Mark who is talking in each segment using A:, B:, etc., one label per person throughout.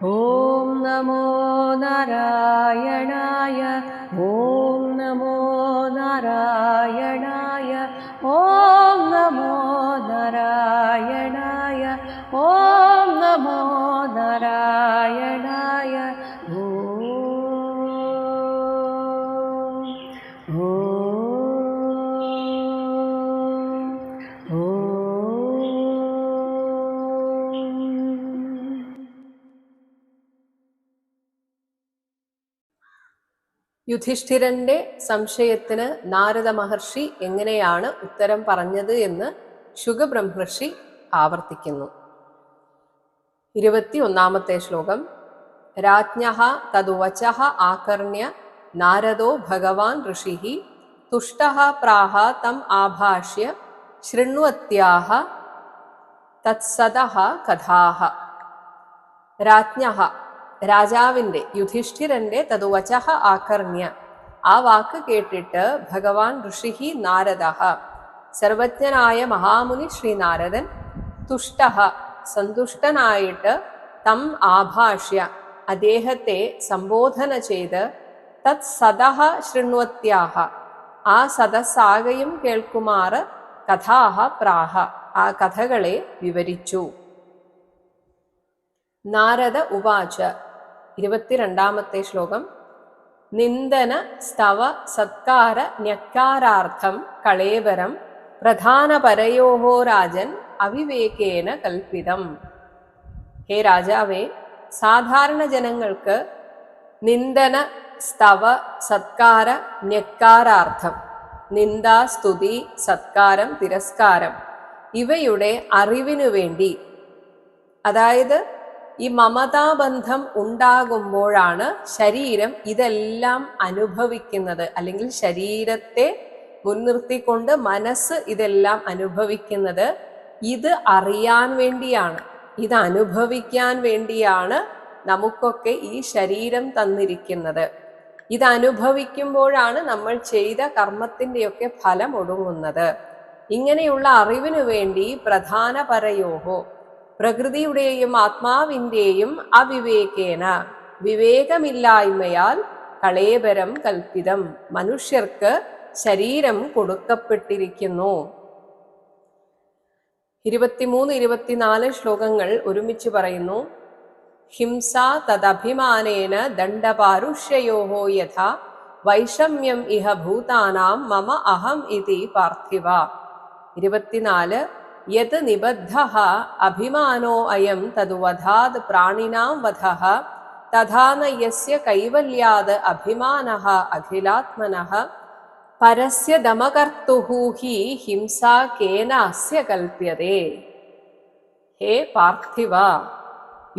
A: ഓം നമോ നാരായണായ. ഓം നമോ നാരായണായ. ഓം നമോ നാരായണായ. ഓം നമോ നാരായണായ. ഓം യുധിഷ്ഠിരന്റെ സംശയത്തിന് നാരദ മഹർഷി എങ്ങനെയാണ് ഉത്തരം പറഞ്ഞത് എന്ന് ശുകബ്രഹ്മർഷി ആവർത്തിക്കുന്നു. 21 ശ്ലോകം. രാജ്ഞഃ തദുവചഃ ആകർണ്യ നാരദോ ഭഗവാൻ ഋഷിഃ തുഷ്ടഃ പ്രാഹ തം ആഭാഷ്യ ശൃണ്വത്യാഹ തത്സദഃ കഥാഃ. രാജ്ഞഃ രാജാവിൻ്റെ, യുധിഷ്ഠിരന്റെ തതുവചഃ ആകർണ്യ ആ വാക്ക് കേട്ടിട്ട് ഭഗവാൻ ഋഷിഹി നാരദഃ സർവജ്ഞനായ മഹാമുനി ശ്രീനാരദൻ തുഷ്ടഃ സന്തുഷ്ടനായിട്ട് തം ആഭാഷ്യ അദ്ദേഹത്തെ സംബോധന ചെയ്ത് തത് സദഃ ശൃണ്വത്യാഹ ആ സദസ്സാകയും കേൾക്കുമാറ് കഥാഹ പ്രാഹ ആ കഥകളെ വിവരിച്ചു. നാരദ ഉവാച 22 ശ്ലോകം. നിന്ദന സ്തവ സത്കാര ന്യക്കാരാർത്ഥം കളേവരം പ്രധാനപരയോഹോ രാജൻ അവിവേകേന കൽപ്പിതം. ഹേ രാജാവേ, സാധാരണ ജനങ്ങൾക്ക് നിന്ദന സ്തവ സത്കാര ന്യക്കാരാർത്ഥം, നിന്ദ സ്തുതി സത്കാരം തിരസ്കാരം ഇവയുടെ അറിവിനു വേണ്ടി, അതായത് ഈ മമതാബന്ധം ഉണ്ടാകുമ്പോഴാണ് ശരീരം ഇതെല്ലാം അനുഭവിക്കുന്നത്, അല്ലെങ്കിൽ ശരീരത്തെ മുൻനിർത്തിക്കൊണ്ട് മനസ്സ് ഇതെല്ലാം അനുഭവിക്കുന്നത്. ഇത് അറിയാൻ വേണ്ടിയാണ്, ഇത് അനുഭവിക്കാൻ വേണ്ടിയാണ് നമുക്കൊക്കെ ഈ ശരീരം തന്നിരിക്കുന്നത്. ഇത് അനുഭവിക്കുമ്പോഴാണ് നമ്മൾ ചെയ്ത കർമ്മത്തിൻ്റെയൊക്കെ ഫലം ഒടുങ്ങുന്നത്. ഇങ്ങനെയുള്ള അറിവിനു വേണ്ടി പ്രധാനപരയോഹോ പ്രകൃതിയുടെയും ആത്മാവിൻ്റെയും അവിവേകേന വിവേകമില്ലായ്മയാൽ കളേബരം കൽപ്പിതം മനുഷ്യർക്ക് ശരീരം കൊടുക്കപ്പെട്ടിരിക്കുന്നു. 23-24 ശ്ലോകങ്ങൾ ഒരുമിച്ച് പറയുന്നു. ഹിംസ തദഭിമാനേന ദണ്ഡപാരുഷ്യയോഹോ യഥാ വൈഷമ്യം ഇഹ ഭൂതാനാം മമ അഹം ഇതി പാർത്ഥിവ. 24 യത് നിബദ്ധഃ അഭിമാനോ അയം തദ്വധാത് പ്രാണിനാം വധഃ തഥാ ന യസ്യ കൈവല്യാത് അഭിമാനഃ അഖിലാത്മനഃ പരസ്യ ദമകർത്തുഃ ഹി ഹിംസാ കേന അസ്യ കൽപ്യതേ. ഹേ പാർത്ഥിവ,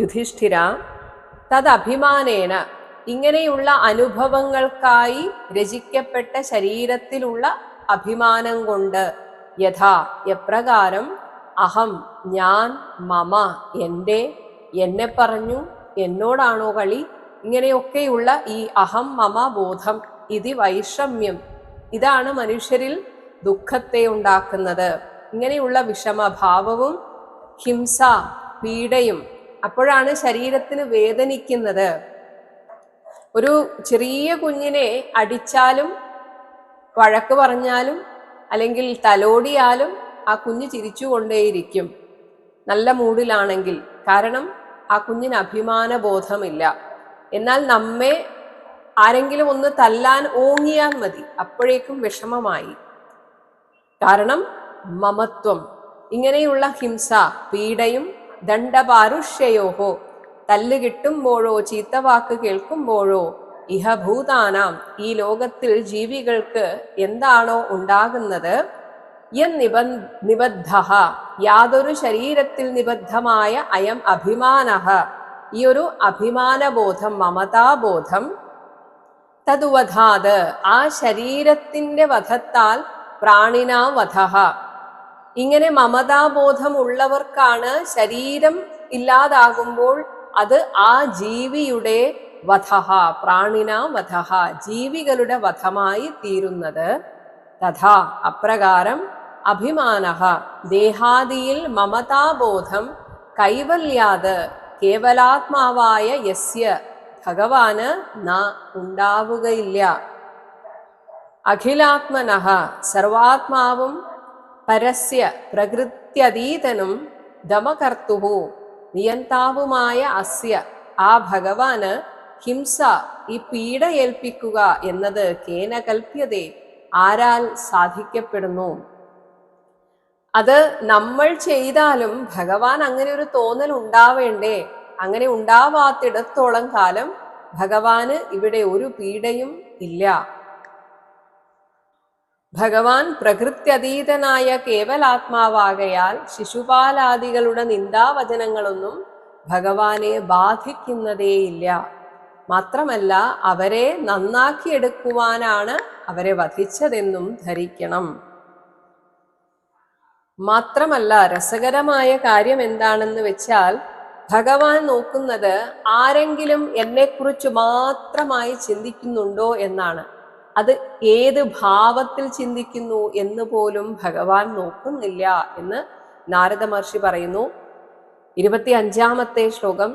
A: യുധിഷ്ഠിര, തദഭിമാനേന ഇങ്ങനെയുള്ള അനുഭവങ്ങൾക്കായി രചിക്കപ്പെട്ട ശരീരത്തിലുള്ള അഭിമാനം കൊണ്ട്, യഥാ എപ്രകാരം, അഹം ഞാൻ, മമ എൻ്റെ, എന്നെ പറഞ്ഞു, എന്നോടാണോ കളി, ഇങ്ങനെയൊക്കെയുള്ള ഈ അഹം മമ ബോധം, ഇത് വൈഷമ്യം, ഇതാണ് മനുഷ്യരിൽ ദുഃഖത്തെ ഉണ്ടാക്കുന്നത്. ഇങ്ങനെയുള്ള വിഷമഭാവവും ഹിംസ പീഡയും, അപ്പോഴാണ് ശരീരത്തിന് വേദനിക്കുന്നത്. ഒരു ചെറിയ കുഞ്ഞിനെ അടിച്ചാലും വഴക്ക് പറഞ്ഞാലും അല്ലെങ്കിൽ തലോടിയാലും ആ കുഞ്ഞ് ചിരിച്ചുകൊണ്ടേയിരിക്കും, നല്ല മൂഡിലാണെങ്കിൽ. കാരണം ആ കുഞ്ഞിന് അഭിമാനബോധമില്ല. എന്നാൽ നമ്മെ ആരെങ്കിലും ഒന്ന് തല്ലാൻ ഓങ്ങിയാൽ മതി, അപ്പോഴേക്കും വിഷമമായി. കാരണം മമത്വം. ഇങ്ങനെയുള്ള ഹിംസ പീഡയും ദണ്ഡപാരുഷ്യയോഹോ തല്ല് കിട്ടുമ്പോഴോ ചീത്തവാക്ക് കേൾക്കുമ്പോഴോ ഇഹ ഭൂതാനാം ഈ ലോകത്തിൽ ജീവികൾക്ക് എന്താണോ ഉണ്ടാകുന്നത്, നിബദ്ധഃ യാതൊരു ശരീരത്തിൽ നിബദ്ധമായ അയം അഭിമാനഃ ഈ ഒരു അഭിമാനബോധം, മമതാബോധം, തദ്വധാത് ആ ശരീരത്തിന്റെ വധത്താൽ പ്രാണിനാം വധഃ ഇങ്ങനെ മമതാബോധം ഉള്ളവർക്കാണ് ശരീരം ഇല്ലാതാകുമ്പോൾ അത് ആ ജീവിയുടെ വധഃ, പ്രാണിനാം വധഃ ജീവികളുടെ വധമായി തീരുന്നത്. തഥാ അപ്രകാരം അഭിമാനഃ ദേഹാദിയിൽ മമതാബോധം കൈവല്യാത് കേവലാത്മാവായ യസ്യ ഭഗവാന് ന ഉണ്ടാവുകയില്ല. അഖിലാത്മനഃ സർവാത്മാവും പരസ്യ പ്രകൃത്യതീതനും ദമകർത്തുഹു നിയന്താവുമായ അസ്യ ആ ഭഗവാന് ഹിംസ ഈ പീഡ ഏൽപ്പിക്കുക എന്നത് കേന കൽപ്യതേ ആരാൽ സാധിക്കപ്പെടുന്നു? അത് നമ്മൾ ചെയ്താലും ഭഗവാൻ അങ്ങനെ ഒരു തോന്നൽ ഉണ്ടാവേണ്ടേ? അങ്ങനെ ഉണ്ടാവാത്തിടത്തോളം കാലം ഭഗവാന് ഇവിടെ ഒരു പീഡയും ഇല്ല. ഭഗവാൻ പ്രകൃത്യതീതനായ കേവലാത്മാവാകയാൽ ശിശുപാലാദികളുടെ നിന്ദാവചനങ്ങളൊന്നും ഭഗവാനെ ബാധിക്കുന്നതേയില്ല. മാത്രമല്ല അവരെ നന്നാക്കിയെടുക്കുവാനാണ് അവരെ വധിച്ചതെന്നും ധരിക്കണം. മാത്രമല്ല രസകരമായ കാര്യം എന്താണെന്ന് വെച്ചാൽ ഭഗവാൻ നോക്കുന്നത് ആരെങ്കിലും എന്നെക്കുറിച്ച് മാത്രമായി ചിന്തിക്കുന്നുണ്ടോ എന്നാണ്. അത് ഏത് ഭാവത്തിൽ ചിന്തിക്കുന്നു എന്ന് പോലും ഭഗവാൻ നോക്കുന്നില്ല എന്ന് നാരദ മഹർഷി പറയുന്നു. 25-ാമത്തെ ശ്ലോകം.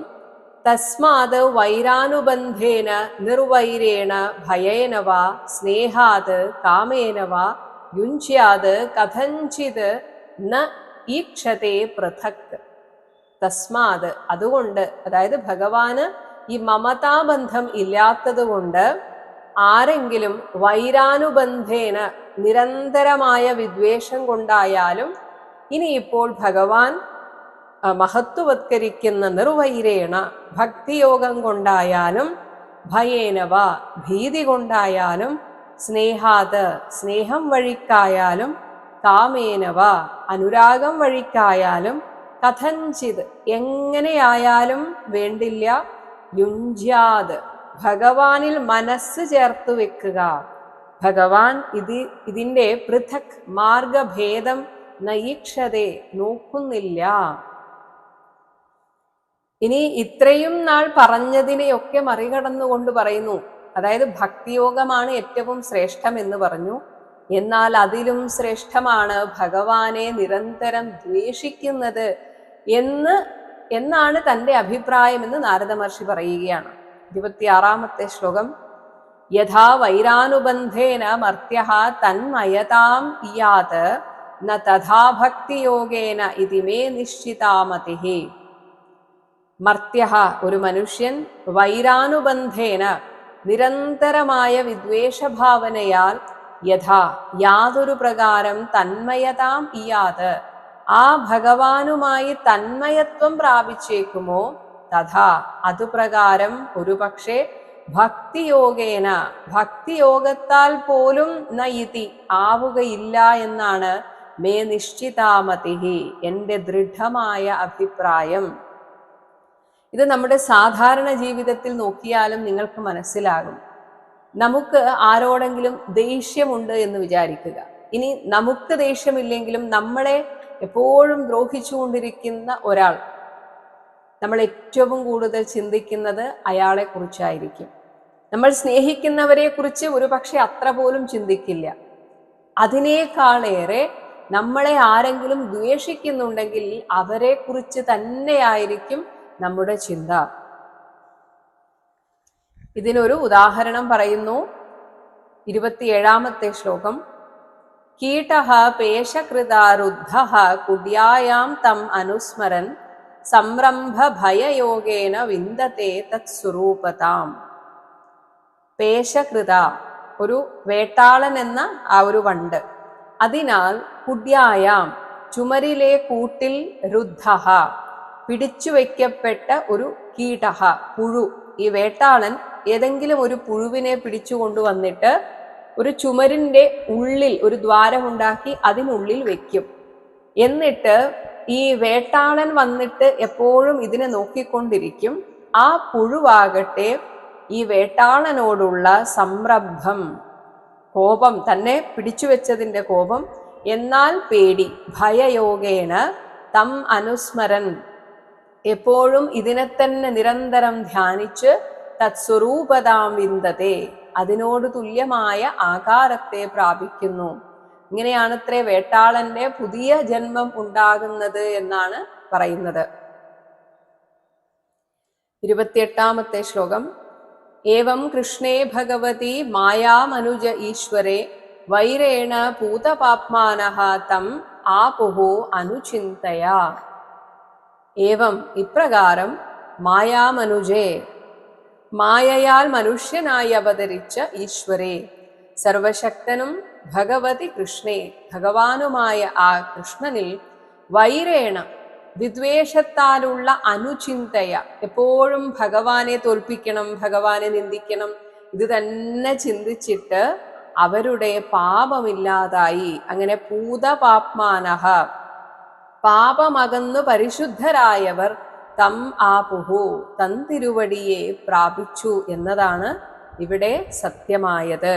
A: തസ്മാത് വൈരാനുബന്ധേന നിർവൈരേണ ഭയേന വാ സ്നേഹാത് കാമേന വാ യുഞ്ച്യാത് കഥഞ്ചിത് ന ഈക്ഷതേ പൃഥക്. തസ്മാത് അതുകൊണ്ട്, അതായത് ഭഗവാന് ഈ മമതാബന്ധം ഇല്ലാത്തത് കൊണ്ട് ആരെങ്കിലും വൈരാനുബന്ധേന നിരന്തരമായ വിദ്വേഷം കൊണ്ടായാലും ഇനിയിപ്പോൾ ഭഗവാൻ മഹത്വവത്കരിക്കുന്ന നിർവൈരേണ ഭക്തിയോഗം കൊണ്ടായാലും ഭയേനവ ഭീതി കൊണ്ടായാലും സ്നേഹാത് സ്നേഹം വഴിക്കായാലും കാമേനവ അനുരാഗം വഴിക്കായാലും കഥഞ്ചിത് എങ്ങനെയായാലും വേണ്ടില്ല യുഞ്ജ്യാത് ഭഗവാനിൽ മനസ്സ് ചേർത്ത് വെക്കുക. ഭഗവാൻ ഇതിൻ്റെ പൃഥക് മാർഗഭേദം നയീക്ഷതേ നോക്കുന്നില്ല. ഇനി ഇത്രയും നാൾ പറഞ്ഞതിനെയൊക്കെ മറികടന്നുകൊണ്ട് പറയുന്നു, അതായത് ഭക്തിയോഗമാണ് ഏറ്റവും ശ്രേഷ്ഠം എന്ന് പറഞ്ഞു. എന്നാൽ അതിലും ശ്രേഷ്ഠമാണ് ഭഗവാനെ നിരന്തരം ദ്വേഷിക്കുന്നത് എന്നാണ് തൻ്റെ അഭിപ്രായം എന്ന് നാരദ മഹർഷി പറയുകയാണ്. 26-ാമത്തെ ശ്ലോകം. യഥാ വൈരാനുബന്ധേന മർത്യഃ തന്മയതാം ഇയാത് ന തഥാ ഭക്തിയോഗേന ഇതി മേ നിശ്ചിതാമതിഃ. മർത്യഃ ഒരു മനുഷ്യൻ വൈരാനുബന്ധേന നിരന്തരമായ വിദ്വേഷഭാവനയാൽ യഥാ യാതൊരു പ്രകാരം തന്മയതാം ഇയാത് ആ ഭഗവാനുമായി തന്മയത്വം പ്രാപിച്ചേക്കുമോ തഥാ അതുപ്രകാരം ഒരുപക്ഷെ ഭക്തിയോഗേന ഭക്തിയോഗത്താൽ പോലും നയിതി ആവുകയില്ല എന്നാണ് മേ നിശ്ചിതാമതിഹി എൻ്റെ ദൃഢമായ അഭിപ്രായം. ഇത് നമ്മുടെ സാധാരണ ജീവിതത്തിൽ നോക്കിയാലും നിങ്ങൾക്ക് മനസ്സിലാകും. നമുക്ക് ആരോടെങ്കിലും ദേഷ്യമുണ്ട് എന്ന് വിചാരിക്കുക. ഇനി നമുക്ക് ദേഷ്യമില്ലെങ്കിലും നമ്മളെ എപ്പോഴും ദ്രോഹിച്ചുകൊണ്ടിരിക്കുന്ന ഒരാൾ, നമ്മൾ ഏറ്റവും കൂടുതൽ ചിന്തിക്കുന്നത് അയാളെ കുറിച്ചായിരിക്കും. നമ്മൾ സ്നേഹിക്കുന്നവരെ കുറിച്ച് ഒരു പക്ഷെ അത്ര പോലും ചിന്തിക്കില്ല. അതിനേക്കാളേറെ നമ്മളെ ആരെങ്കിലും ദ്വേഷിക്കുന്നുണ്ടെങ്കിൽ അവരെ കുറിച്ച് തന്നെയായിരിക്കും നമ്മുടെ ചിന്ത. ഇതിനൊരു ഉദാഹരണം പറയുന്നു. 27-ാമത്തെ ശ്ലോകം. കീടഃ പേശകൃത രുദ്ധഃ കുഡ്യായാം തം അനുസ്മരൻ സംരംഭ ഭയയോഗേന വിന്ദത്തെ തത്സ്വരൂപതാം. പേശകൃത ഒരു വേട്ടാളൻ എന്ന ആ ഒരു വണ്ട്. അതിനാൽ കുഡ്യായാം ചുമരിലെ കൂട്ടിൽ രുദ്ധഃ പിടിച്ചു വയ്ക്കപ്പെട്ട ഒരു കീടഃ പുഴു. ഈ വേട്ടാളൻ ഏതെങ്കിലും ഒരു പുഴുവിനെ പിടിച്ചു കൊണ്ടുവന്നിട്ട് ഒരു ചുമരിൻ്റെ ഉള്ളിൽ ഒരു ദ്വാരമുണ്ടാക്കി അതിനുള്ളിൽ വെക്കും. എന്നിട്ട് ഈ വേട്ടാളൻ വന്നിട്ട് എപ്പോഴും ഇതിനെ നോക്കിക്കൊണ്ടിരിക്കും. ആ പുഴുവാകട്ടെ ഈ വേട്ടാളനോടുള്ള സംരംഭം, കോപം, തന്നെ പിടിച്ചു വെച്ചതിൻ്റെ കോപം, എന്നാൽ പേടി, ഭയയോഗേന തം അനുസ്മരൻ എപ്പോഴും ഇതിനെ തന്നെ നിരന്തരം ധ്യാനിച്ച് തത്സ്വരൂപതാം വിന്ദതേ അതിനോട് തുല്യമായ ആകാരത്തെ പ്രാപിക്കുന്നു. ഇങ്ങനെയാണത്രേ വേട്ടാളന്റെ പുതിയ ജന്മം ഉണ്ടാകുന്നത് എന്നാണ് പറയുന്നത്. 28ാമത്തെ ശ്ലോകം. ഏവം കൃഷ്ണേ ഭഗവതി മായാമനുജ ഈശ്വരേ വൈരേണ പൂതപാപ്മാനഃ തം ആപുഹു അനുചിന്തയാ. ഏവം ഇപ്രകാരം മായാമനുജേ മായയാൽ മനുഷ്യനായി അവതരിച്ച ഈശ്വരേ സർവശക്തനും ഭഗവതി കൃഷ്ണേ ഭഗവാനുമായ ആ കൃഷ്ണനിൽ വൈരേണ വിദ്വേഷത്താലുള്ള അനുചിന്തയ എപ്പോഴും ഭഗവാനെ തോൽപ്പിക്കണം, ഭഗവാനെ നിന്ദിക്കണം, ഇത് തന്നെ ചിന്തിച്ചിട്ട് അവരുടെ പാപമില്ലാതായി. അങ്ങനെ പൂതപാപ്മാനഃ പാപമകന്നു പരിശുദ്ധരായവർ തം ആപുഹു തൻ തിരുവടിയെ പ്രാപിച്ചു എന്നതാണ് ഇവിടെ സത്യമായത്.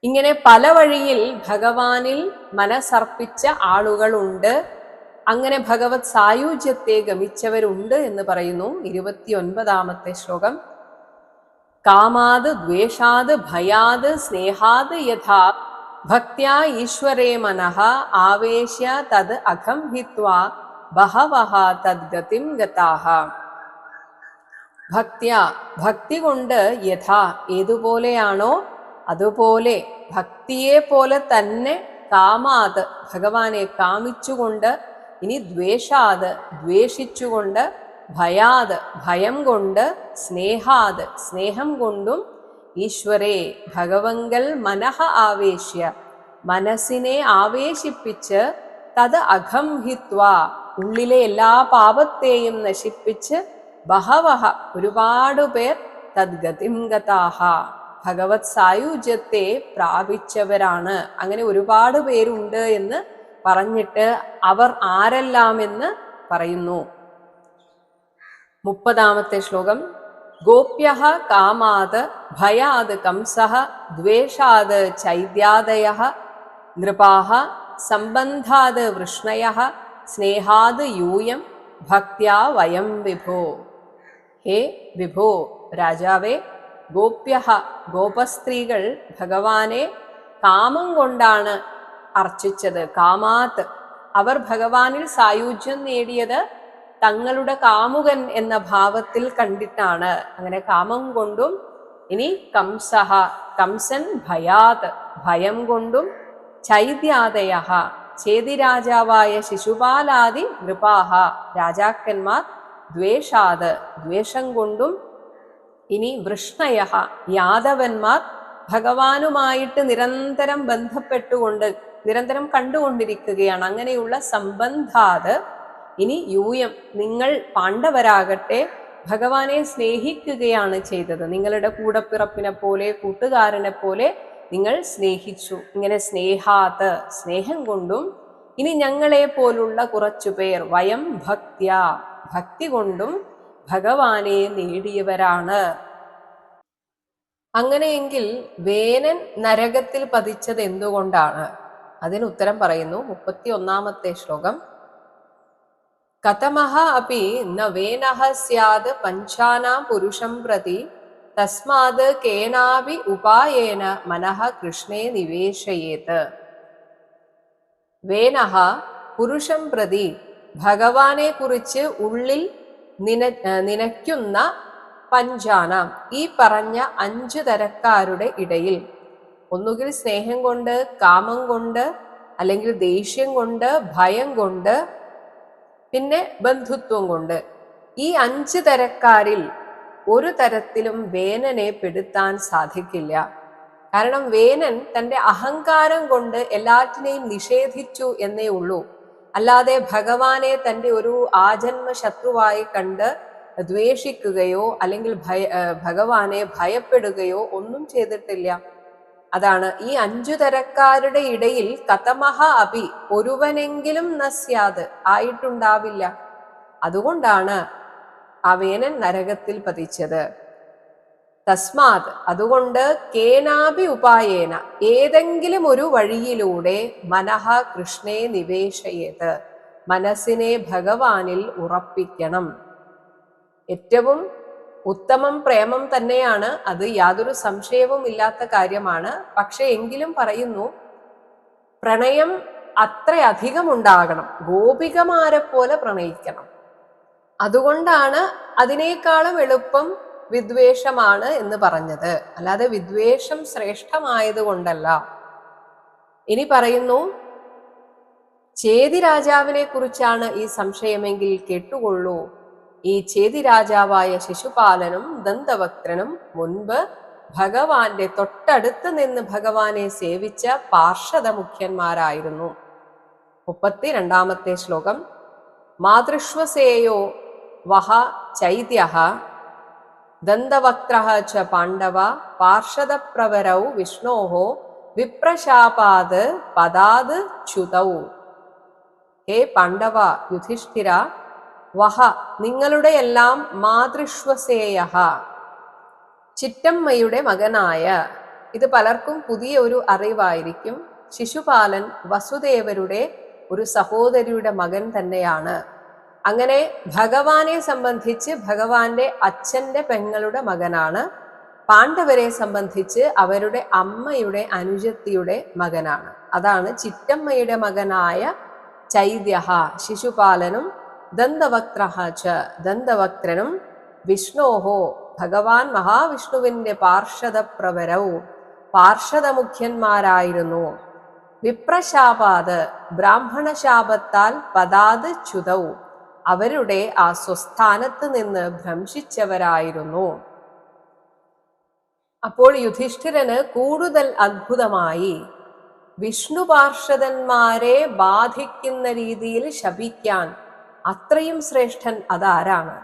A: ഇങ്ങനെ പല വഴിയിൽ ഭഗവാനിൽ മനസ്സർപ്പിച്ച ആളുകളുണ്ട്, അങ്ങനെ ഭഗവത് സായുജ്യത്തെ ഗമിച്ചവരുണ്ട് എന്ന് പറയുന്നു 29ാമത്തെ ശ്ലോകം. കാമാത് ദ്വേഷാത് ഭയാത് സ്നേഹാത് യഥാ ഭക്ത്യാ ഈശ്വരേ മനഃ ആവേശ്യ തത് അഘം ഹിത്വാ ബഹവഃ തദ്ഗതിം ഗതാഃ. ഭക്ത്യാ ഭക്തി കൊണ്ട് യഥാ ഏതുപോലെയാണോ അതുപോലെ ഭക്തിയെ പോലെ തന്നെ കാമാത് ഭഗവാനെ കാമിച്ചുകൊണ്ട്, ഇനി ദ്വേഷാത് ദ്വേഷിച്ചുകൊണ്ട്, ഭയാത് ഭയം കൊണ്ട്, സ്നേഹാത് സ്നേഹം കൊണ്ടും, ഈശ്വരേ ഭഗവങ്കൽ മനഃ ആവേശ്യ മനസ്സിനെ ആവേശിപ്പിച്ച്, തത് അഘം ഹിത്വാ ഉള്ളിലെ എല്ലാ പാപത്തെയും നശിപ്പിച്ച്, ബഹവഃ ഒരുപാട് പേർ തദ്ഗതിം ഗതാഃ ഭഗവത് സായുജ്യത്തെ പ്രാപിച്ചവരാണ്. അങ്ങനെ ഒരുപാട് പേരുണ്ട് എന്ന് പറഞ്ഞിട്ട് അവർ ആരെല്ലാമെന്ന് പറയുന്നു. 30ാമത്തെ ശ്ലോകം. ഗോപ്യഃ കാമാത് ഭയാത് കംസഃ ദ്വേഷാത് ചൈദ്യാദയഃ നൃപാഃ സംബന്ധാത് വൃഷ്ണയഃ സ്നേഹാത് യൂയം ഭക്ത്യാ വയം വിഭോ. ഹേ വിഭോ രാജാവേ, ഗോപ്യഃ ഗോപസ്ത്രീകൾ ഭഗവാനെ കാമം കൊണ്ടാണ് അർച്ചിച്ചത്. കാമാത് അവർ ഭഗവാനിൽ സായുജ്യം നേടിയത് തങ്ങളുടെ കാമുകൻ എന്ന ഭാവത്തിൽ കണ്ടിട്ടാണ്. അങ്ങനെ കാമം കൊണ്ടും, ഇനി കംസഃ കംസൻ ഭയാത് ഭയം കൊണ്ടും, ചൈദ്യാദയഃ ചേതി രാജാവായ ശിശുപാലാദി നൃപാഃ രാജാക്കന്മാർ ദ്വേഷാത് ദ്വേഷം കൊണ്ടും, ഇനി വൃഷ്ണയഃ യാദവന്മാർ ഭഗവാനുമായിട്ട് നിരന്തരം ബന്ധപ്പെട്ടുകൊണ്ട് നിരന്തരം കണ്ടുകൊണ്ടിരിക്കുകയാണ്. അങ്ങനെയുള്ള സംബന്ധാത്, ഇനി യൂയം നിങ്ങൾ പാണ്ഡവരാകട്ടെ ഭഗവാനെ സ്നേഹിക്കുകയാണ് ചെയ്തത്. നിങ്ങളുടെ കൂടപ്പിറപ്പിനെ പോലെ കൂട്ടുകാരനെ പോലെ നിങ്ങൾ സ്നേഹിച്ചു. ഇങ്ങനെ സ്നേഹാത് സ്നേഹം കൊണ്ടും, ഇനി ഞങ്ങളെ പോലുള്ള കുറച്ചുപേർ വയം ഭക്ത്യാ ഭക്തി കൊണ്ടും ഭഗവാനെ നേടിയവരാണ്. അങ്ങനെയെങ്കിൽ വേനൻ നരകത്തിൽ പതിച്ചത് എന്തുകൊണ്ടാണ്? അതിന് ഉത്തരം പറയുന്നു 31ാമത്തെ ശ്ലോകം. കതമഃ അപി ന വേനഃ സ്യാദ് പഞ്ചാനാം പുരുഷം പ്രതി തസ്മാത് കേനാപി ഉപായേന മനഃ കൃഷ്ണേ നിവേശയേത്. വേനഃ പുരുഷം പ്രതി ഭഗവാനെ കുറിച്ച് ഉള്ളിൽ നനയ്ക്കുന്ന പഞ്ചാനാം ഈ പറഞ്ഞ 5 തരക്കാരുടെ ഇടയിൽ, ഒന്നുകിൽ സ്നേഹം കൊണ്ട്, കാമം കൊണ്ട്, അല്ലെങ്കിൽ ദേഷ്യം കൊണ്ട്, ഭയം കൊണ്ട്, പിന്നെ ബന്ധുത്വം കൊണ്ട്, ഈ 5 തരക്കാരിൽ ഒരു തരത്തിലും വേനനെ പെടുത്താൻ സാധിക്കില്ല. കാരണം വേനൻ തൻ്റെ അഹങ്കാരം കൊണ്ട് എല്ലാറ്റിനെയും നിഷേധിച്ചു എന്നേ ഉള്ളൂ. അല്ലാതെ ഭഗവാനെ തൻ്റെ ഒരു ആജന്മ ശത്രുവായി കണ്ട് ദ്വേഷിക്കുകയോ അല്ലെങ്കിൽ ഭഗവാനെ ഭയപ്പെടുകയോ ഒന്നും ചെയ്തിട്ടില്ല. അതാണ് ഈ 5 തരക്കാരുടെ ഇടയിൽ കതമഃ അപി ഒരുവനെങ്കിലും നസ്യാത് ആയിട്ടുണ്ടാവില്ല. അതുകൊണ്ടാണ് ആ വേനൻ നരകത്തിൽ പതിച്ചത്. തസ്മാത് അതുകൊണ്ട്, കേനാപി ഉപായേന ഏതെങ്കിലും ഒരു വഴിയിലൂടെ, മനഃ കൃഷ്ണേ നിവേശയേത് മനസ്സിനെ ഭഗവാനിൽ ഉറപ്പിക്കണം. ഏറ്റവും ഉത്തമം പ്രേമം തന്നെയാണ്, അത് യാതൊരു സംശയവും ഇല്ലാത്ത കാര്യമാണ്. പക്ഷെ എങ്കിലും പറയുന്നു, പ്രണയം അത്രയധികം ഉണ്ടാകണം, ഗോപികമാരെ പോലെ പ്രണയിക്കണം. അതുകൊണ്ടാണ് അതിനേക്കാളും എളുപ്പം വിദ്വേഷമാണ് എന്ന് പറഞ്ഞത്. അല്ലാതെ വിദ്വേഷം ശ്രേഷ്ഠമായത് കൊണ്ടല്ല. ഇനി പറയുന്നു, ചേതി രാജാവിനെ കുറിച്ചാണ് ഈ സംശയമെങ്കിൽ കേട്ടുകൊള്ളൂ. ഈ ചേതി രാജാവായ ശിശുപാലനും ദന്തവക്രനും മുൻപ് ഭഗവാന്റെ തൊട്ടടുത്ത് നിന്ന് ഭഗവാനെ സേവിച്ച പാർഷദ മുഖ്യന്മാരായിരുന്നു. 32-ാമത്തെ ശ്ലോകം. മാതൃഷ്വസേയോ വഹ ചൈത്യഃ ദന്തവക്രഃ ച പാണ്ഡവ പാർഷദപ്രവരൗ വിഷ്ണോഃ വിപ്രശാപാത് പദാത് ച്യുതൗ. ഹേ പാണ്ഡവ, യുധിഷ്ഠിര, വഹ നിങ്ങളുടെ എല്ലാം മാതൃഷ്വസേയഃ ചിറ്റമ്മയുടെ മകനായ, ഇത് പലർക്കും പുതിയ ഒരു അറിവായിരിക്കും, ശിശുപാലൻ വസുദേവരുടെ ഒരു സഹോദരിയുടെ മകൻ തന്നെയാണ്. അങ്ങനെ ഭഗവാനെ സംബന്ധിച്ച് ഭഗവാന്റെ അച്ഛന്റെ പെങ്ങളുടെ മകനാണ്. പാണ്ഡവരെ സംബന്ധിച്ച് അവരുടെ അമ്മയുടെ അനുജത്തിയുടെ മകനാണ്. അതാണ് ചിറ്റമ്മയുടെ മകനായ ചൈത്യഃ ശിശുപാലനും ദന്തവക്രഃ ച ദന്തവക്രനും വിഷ്ണോഹോ ഭഗവാൻ മഹാവിഷ്ണുവിന്റെ പാർഷദപ്രവരൗ പാർഷദമുഖ്യന്മാരായിരുന്നു. വിപ്രശാപാത് ബ്രാഹ്മണശാപത്താൽ പദാത് ച്യുതൗ അവരുടെ ആ സ്വസ്ഥാനത്ത് നിന്ന് ഭ്രംശിച്ചവരായിരുന്നു. അപ്പോൾ യുധിഷ്ഠിരന് കൂടുതൽ അത്ഭുതമായി. വിഷ്ണു പാർഷദന്മാരെ ബാധിക്കുന്ന രീതിയിൽ ശപിക്കാൻ അത്രയും ശ്രേഷ്ഠൻ അതാരാണ്?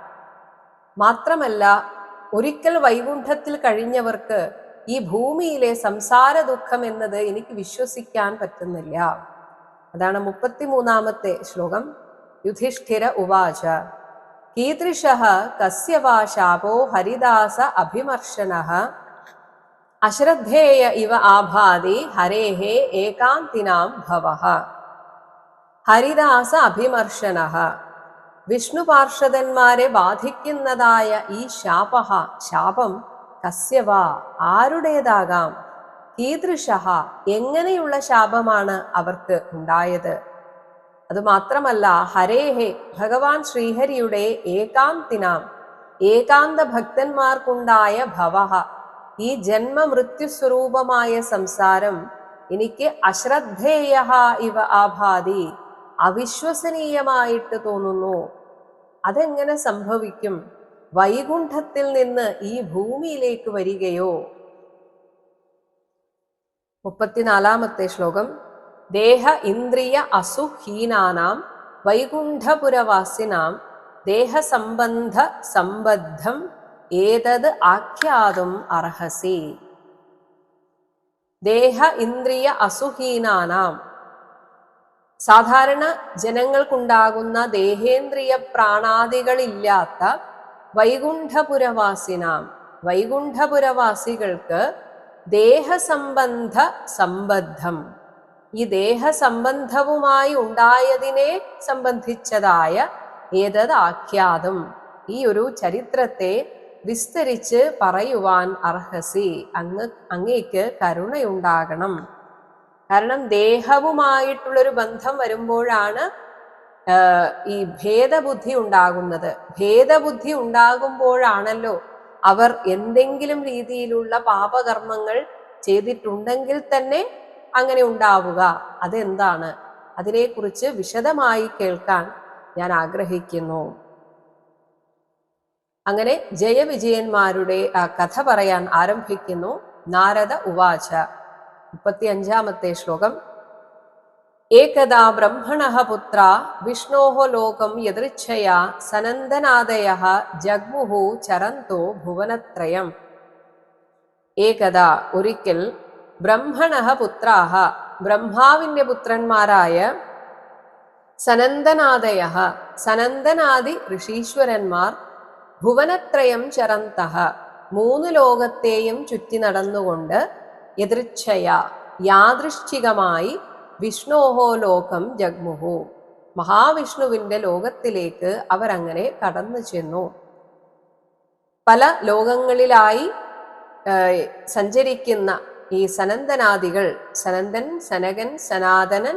A: മാത്രമല്ല, ഒരിക്കൽ വൈകുണ്ഠത്തിൽ കഴിഞ്ഞവർക്ക് ഈ ഭൂമിയിലെ സംസാര ദുഃഖം എന്നത് എനിക്ക് വിശ്വസിക്കാൻ പറ്റുന്നില്ല. അതാണ് 33-ാമത്തെ ശ്ലോകം. യുധിഷ്ഠിര ഉവാച കീദൃശഃ കസ്യ വാ ശാപോ ഹരിദാസ അഭിമർശനഃ അശ്രദ്ധേയ ഇവ ആഭാതി ഹരേഃ ഏകാന്തിനാം ഭവഃ. ഹരിദാസ അഭിമർശനഃ, വിഷ്ണു പാർഷദന്മാരെ ബാധിക്കുന്നതായ ഈ ശാപം കസ്യവാ ആരുടേതാകാം, കീദൃശഃ എങ്ങനെയുള്ള ശാപമാണ് അവർക്ക് ഉണ്ടായത്? അതുമാത്രമല്ല, ഹരേഹേ ഭഗവാൻ ശ്രീഹരിയുടെ ഏകാന്തിനാം ഏകാന്ത ഭക്തന്മാർക്കുണ്ടായ ഭവഃ ഈ ജന്മമൃത്യുസ്വരൂപമായ സംസാരം എനിക്ക് അശ്രദ്ധേയ ഇവ ആഭാതി അവിശ്വസനീയമായിട്ട് തോന്നുന്നു. അതെങ്ങനെ സംഭവിക്കും? വൈകുണ്ഠത്തിൽ നിന്ന് ഈ ഭൂമിയിലേക്ക് വരികയോ? 34-ാമത്തെ ശ്ലോകം. ദേഹ ഇന്ദ്രിയ അസുഹീനാനാം വൈകുണ്ഠപുരവാസിനാം ദേഹസംബന്ധ സംബദ്ധം ഏതത് ആഖ്യാതും അർഹസി. ദേഹ ഇന്ദ്രിയ അസുഹീനാനാം, സാധാരണ ജനങ്ങൾക്കുണ്ടാകുന്ന ദേഹേന്ദ്രിയ പ്രാണാദികളില്ലാത്ത വൈകുണ്ഠപുരവാസിനാം വൈകുണ്ഠപുരവാസികൾക്ക് ദേഹസംബന്ധ സംബദ്ധം ഈ ദേഹസംബന്ധവുമായി ഉണ്ടായതിനെ സംബന്ധിച്ചതായ ഏതത് ആഖ്യാതും ഈ ഒരു ചരിത്രത്തെ വിസ്തരിച്ച് പറയുവാൻ അർഹസി, അങ്ങേക്ക് കരുണയുണ്ടാകണം. കാരണം ദേഹവുമായിട്ടുള്ളൊരു ബന്ധം വരുമ്പോഴാണ് ഈ ഭേദബുദ്ധി ഉണ്ടാകുന്നത്. ഭേദബുദ്ധി ഉണ്ടാകുമ്പോഴാണല്ലോ അവർ എന്തെങ്കിലും രീതിയിലുള്ള പാപകർമ്മങ്ങൾ ചെയ്തിട്ടുണ്ടെങ്കിൽ തന്നെ അങ്ങനെ ഉണ്ടാവുക. അതെന്താണ്? അതിനെക്കുറിച്ച് വിശദമായി കേൾക്കാൻ ഞാൻ ആഗ്രഹിക്കുന്നു. അങ്ങനെ ജയവിജയന്മാരുടെ ആ കഥ പറയാൻ ആരംഭിക്കുന്നു. നാരദ ഉവാച. 35-ാമത്തെ ശ്ലോകം. ഏകദാ ബ്രഹ്മണഃ പുത്ര വിഷ്ണോഃ ലോകം യദൃച്ഛയാ സനന്ദനാദയഃ ജഗ്മുഹു ചരന്തോ ഭുവനത്രയം. ഏകദാ ഒരിക്കൽ ബ്രഹ്മണഃ പുത്രാഃ ബ്രഹ്മാവിന്റെ പുത്രന്മാരായ സനന്ദനാദയഃ സനന്ദനാദി ഋഷീശ്വരന്മാർ ഭുവനത്രയം ചരന്തഃ 3 ലോകത്തെയും ചുറ്റി നടന്നുകൊണ്ട് യദൃച്ഛയ യാദൃശ്ചികമായി വിഷ്ണോഹോ ലോകം ജഗ്മുഹു മഹാവിഷ്ണുവിന്റെ ലോകത്തിലേക്ക് അവരങ്ങനെ കടന്നു ചെന്നു. പല ലോകങ്ങളിലായി സഞ്ചരിക്കുന്ന ഈ സനന്ദനാദികൾ, സനന്ദൻ, സനകൻ, സനാതനൻ,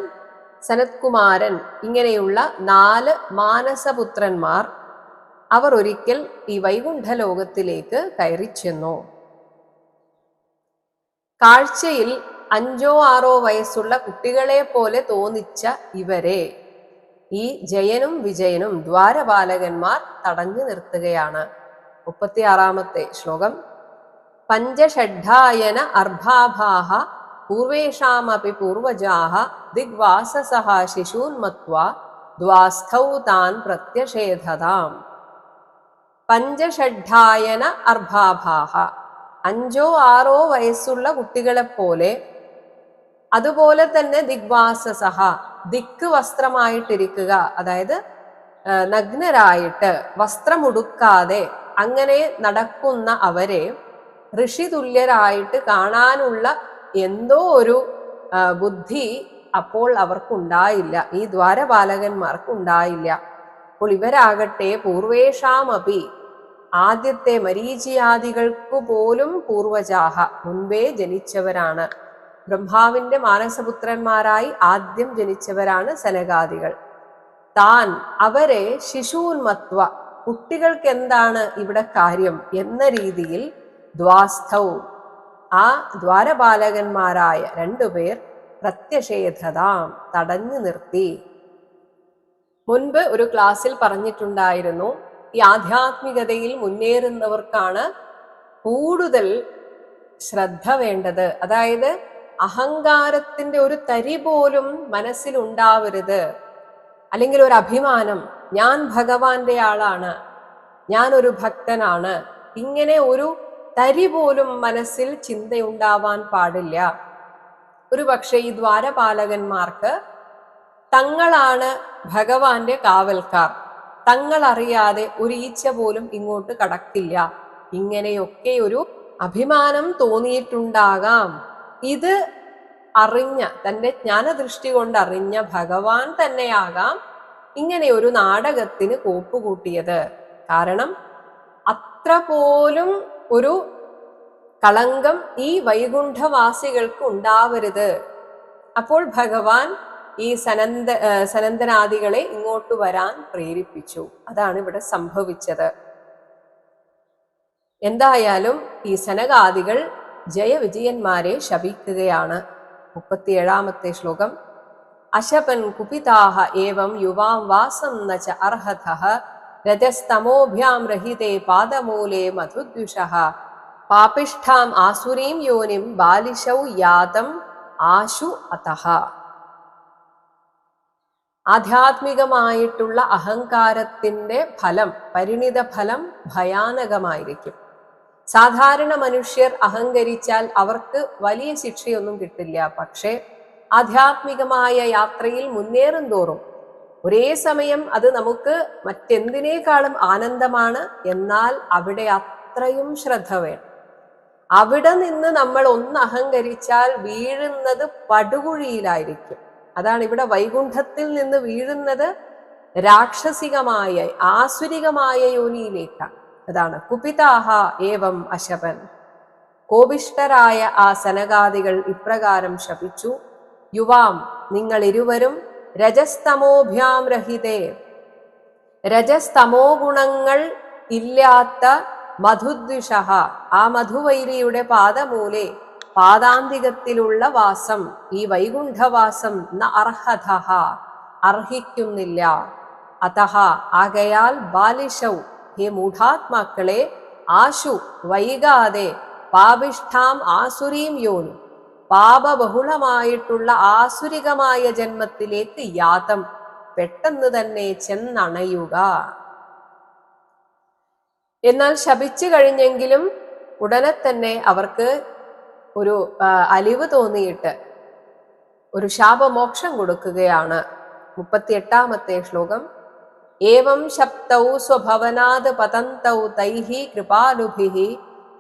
A: സനത്കുമാരൻ, ഇങ്ങനെയുള്ള 4 മാനസപുത്രന്മാർ അവർ ഒരിക്കൽ ഈ വൈകുണ്ഠലോകത്തിലേക്ക് കയറിച്ചെന്നു. കാഴ്ചയിൽ 5-6 വയസ്സുള്ള കുട്ടികളെ പോലെ തോന്നിച്ച ഇവരെ ഈ ജയനും വിജയനും ദ്വാരപാലകന്മാർ തടഞ്ഞു നിർത്തുകയാണ്. 36-ാമത്തെ ശ്ലോകം. പഞ്ചഷഡ്ഢായന അർഭാഭാഹ പൂർവേഷാമപി പൂർവജാഹ ദിഗ്വാസസഹ ശിശൂന്മത്വാ ദ്വാസ്ഥൗ താൻ പ്രത്യഷേധതാം. പഞ്ചഷഡ്ഢായന അർഭാഭാഹ, 5-6 വയസ്സുള്ള കുട്ടികളെപ്പോലെ, അതുപോലെ തന്നെ ദിഗ്വാസസഹ, ദിക്ക് വസ്ത്രമായിട്ടിരിക്കുക, അതായത് നഗ്നരായിട്ട് വസ്ത്രമുടുക്കാതെ അങ്ങനെ നടക്കുന്ന അവരെ ഋഷിതുല്യരായിട്ട് കാണാനുള്ള എന്തോ ഒരു ബുദ്ധി അപ്പോൾ അവർക്കുണ്ടായില്ല, ഈ ദ്വാരപാലകന്മാർക്കുണ്ടായില്ല. അപ്പോൾ ഇവരാകട്ടെ പൂർവേഷാമപി, ആദ്യത്തെ മരീചിയാദികൾക്കു പോലും പൂർവജാഹ, മുൻപേ ജനിച്ചവരാണ്. ബ്രഹ്മാവിന്റെ മാനസപുത്രന്മാരായി ആദ്യം ജനിച്ചവരാണ് സനകാദികൾ. താൻ അവരെ ശിശൂന്മത്വ, കുട്ടികൾക്ക് എന്താണ് ഇവിടെ കാര്യം എന്ന രീതിയിൽ ദ്വാസ്ഥൗ, ആ ദ്വാരപാലകന്മാരായ 2 പേർ പ്രത്യഷേധതാം, തടഞ്ഞു നിർത്തി. മുൻപ് ഒരു ക്ലാസ്സിൽ പറഞ്ഞിട്ടുണ്ടായിരുന്നു, ഈ ആധ്യാത്മികതയിൽ മുന്നേറുന്നവർക്കാണ് കൂടുതൽ ശ്രദ്ധ വേണ്ടത്. അതായത് അഹങ്കാരത്തിന്റെ ഒരു തരി പോലും മനസ്സിലുണ്ടാവരുത്. അല്ലെങ്കിൽ ഒരു അഭിമാനം, ഞാൻ ഭഗവാന്റെ ആളാണ്, ഞാൻ ഒരു ഭക്തനാണ്, ഇങ്ങനെ ഒരു തരി പോലും മനസ്സിൽ ചിന്തയുണ്ടാവാൻ പാടില്ല. ഒരു പക്ഷേ ഈ ദ്വാരപാലകന്മാർക്ക് തങ്ങളാണ് ഭഗവാന്റെ കാവൽക്കാർ, തങ്ങൾ അറിയാതെ ഒരു ഈച്ച പോലും ഇങ്ങോട്ട് കടക്കില്ല, ഇങ്ങനെയൊക്കെ ഒരു അഭിമാനം തോന്നിയിട്ടുണ്ടാകാം. ഇത് അറിഞ്ഞ, തൻ്റെ ജ്ഞാനദൃഷ്ടി കൊണ്ട് അറിഞ്ഞ ഭഗവാൻ തന്നെയാകാം ഇങ്ങനെ ഒരു നാടകത്തിന് കോപ്പുകൂട്ടിയത്. കാരണം അത്ര പോലും ഒരു കളങ്കം ഈ വൈകുണ്ഠവാസികൾക്ക് ഉണ്ടാവരുത്. അപ്പോൾ ഭഗവാൻ ഈ സനന്ദനാദികളെ ഇങ്ങോട്ട് വരാൻ പ്രേരിപ്പിച്ചു. അതാണ് ഇവിടെ സംഭവിച്ചത്. എന്തായാലും ഈ സനകാദികൾ ജയവിജയന്മാരെ ശപിക്കുകയാണ്. 37-ാമത്തെ ശ്ലോകം. അശപൻ കുപിതാഹ ഏവം യുവാം വാസം നച അർഹതഃ രജസ്തമോഭ്യാം രഹിതേ പാദമൂലേ മധുദ്വിഷഃ പാപിഷ്ഠാം ആസുരീം യോനിം ബാലിശൗ യാതം ആശു അതഃ. ആധ്യാത്മികമായിട്ടുള്ള അഹങ്കാരത്തിന്റെ ഫലം, പരിണിത ഫലം ഭയാനകമായിരിക്കും. സാധാരണ മനുഷ്യർ അഹങ്കരിച്ചാൽ അവർക്ക് വലിയ ശിക്ഷയൊന്നും കിട്ടില്ല. പക്ഷേ ആധ്യാത്മികമായ യാത്രയിൽ മുന്നേറും തോറും ഒരേ സമയം അത് നമുക്ക് മറ്റെന്തിനേക്കാളും ആനന്ദമാണ്. എന്നാൽ അവിടെ അത്രയും ശ്രദ്ധ വേണം. അവിടെ നിന്ന് നമ്മൾ ഒന്ന് അഹങ്കരിച്ചാൽ വീഴുന്നത് പടുകുഴിയിലായിരിക്കും. അതാണ് ഇവിടെ വൈകുണ്ഠത്തിൽ നിന്ന് വീഴുന്നത് രാക്ഷസികമായ ആസുരികമായ യോനിയിലേക്കാണ്. അതാണ് കുപിതാഹ ഏവം അശപൻ. കോപിഷ്ഠരായ ആ സനകാദികൾ ഇപ്രകാരം ശപിച്ചു. യുവാം, നിങ്ങൾ ഇരുവരും രജസ്തമോഭ്യാം രഹിതേ, രജസ്തമോ ഗുണങ്ങൾ ഇല്ലാത്ത മധുദ്വിഷഃ, ആ മധുവൈരിയുടെ പാദമൂലെ, പാദാന്തികത്തിലുള്ള വാസം, ഈ വൈകുണ്ഠവാസം ന അർഹതഃ, അർഹിക്കുന്നില്ല. അതഃ, ആകയാൽ ബാലിശൗ, ഹേ മൂഢാത്മാക്കളെ, ആശു, വൈകാതെ, പാപിഷ്ഠാം ആസുരീം യോനി, പാപബഹുളമായിട്ടുള്ള ആസുരികമായ ജന്മത്തിലേക്ക് യാതം, പെട്ടെന്ന് തന്നെ ചെന്നണയുക. എന്നാൽ ശപിച്ചു കഴിഞ്ഞെങ്കിലും ഉടനെ തന്നെ അവർക്ക് ഒരു അലിവ് തോന്നിയിട്ട് ഒരു ശാപമോക്ഷം കൊടുക്കുകയാണ്. 38-ാമത്തെ ശ്ലോകം. ഏവം ശപ്തൗ സ്വഭവനാത് പതന്തൗ തൈഹി കൃപാലുഭിഹി